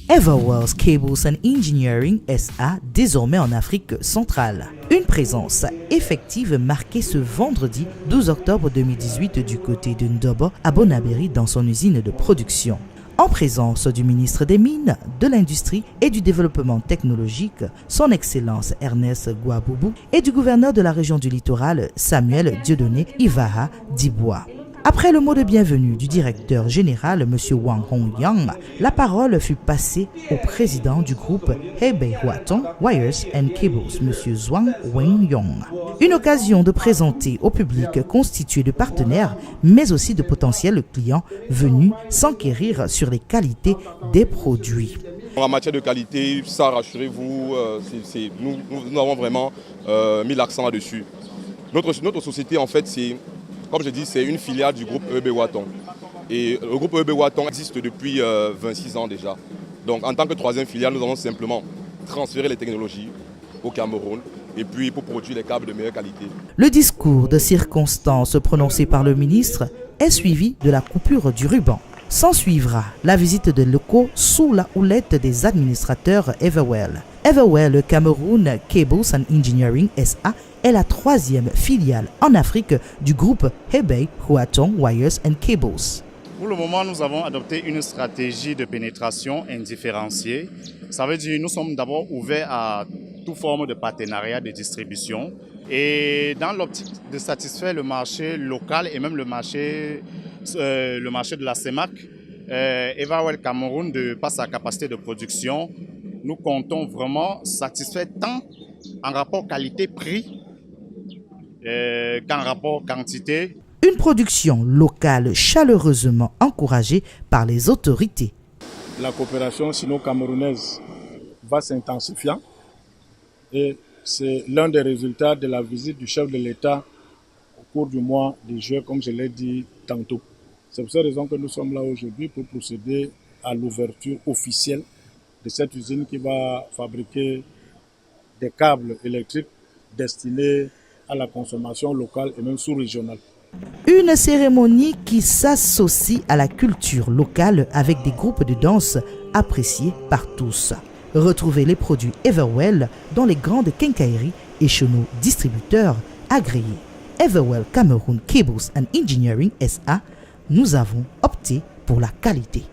Everwell Cables and Engineering SA, désormais en Afrique centrale. Une présence effective marquée ce vendredi 12 octobre 2018 du côté de Ndobo à Bonaberi dans son usine de production. En présence du ministre des Mines, de l'Industrie et du Développement technologique, son Excellence Ernest Gwaboubou, et du gouverneur de la région du Littoral, Samuel Dieudonné Ivaha Dibois. Après le mot de bienvenue du directeur général, M. Wang Hongyang, la parole fut passée au président du groupe Hebei Huatong Wires and Cables, M. Zhuang Wenyong. Une occasion de présenter au public constitué de partenaires, mais aussi de potentiels clients venus s'enquérir sur les qualités des produits. En matière de qualité, ça, rassurez-vous, nous avons vraiment mis l'accent là-dessus. Notre société, en fait, comme je dis, c'est une filiale du groupe Hebei Huatong. Et le groupe Hebei Huatong existe depuis 26 ans déjà. Donc en tant que troisième filiale, nous allons simplement transférer les technologies au Cameroun et puis pour produire les câbles de meilleure qualité. Le discours de circonstance prononcé par le ministre est suivi de la coupure du ruban. S'en suivra la visite de locaux sous la houlette des administrateurs Everwell. Everwell Cameroun Cables and Engineering SA est la troisième filiale en Afrique du groupe Hebei Huatong Wires and Cables. Pour le moment, nous avons adopté une stratégie de pénétration indifférenciée. Ça veut dire que nous sommes d'abord ouverts à toute forme de partenariat de distribution et dans l'optique de satisfaire le marché local et même le marché de la CEMAC, Everwell Cameroun, par sa capacité de production, nous comptons vraiment satisfaire tant en rapport qualité-prix qu'en rapport quantité. Une production locale chaleureusement encouragée par les autorités. La coopération sino-camerounaise va s'intensifiant et c'est l'un des résultats de la visite du chef de l'État au cours du mois de juillet, comme je l'ai dit tantôt. C'est pour cette raison que nous sommes là aujourd'hui pour procéder à l'ouverture officielle de cette usine qui va fabriquer des câbles électriques destinés à la consommation locale et même sous-régionale. Une cérémonie qui s'associe à la culture locale avec des groupes de danse appréciés par tous. Retrouvez les produits Everwell dans les grandes quincailleries et chez nos distributeurs agréés. Everwell Cameroun Cables and Engineering SA, nous avons opté pour la qualité.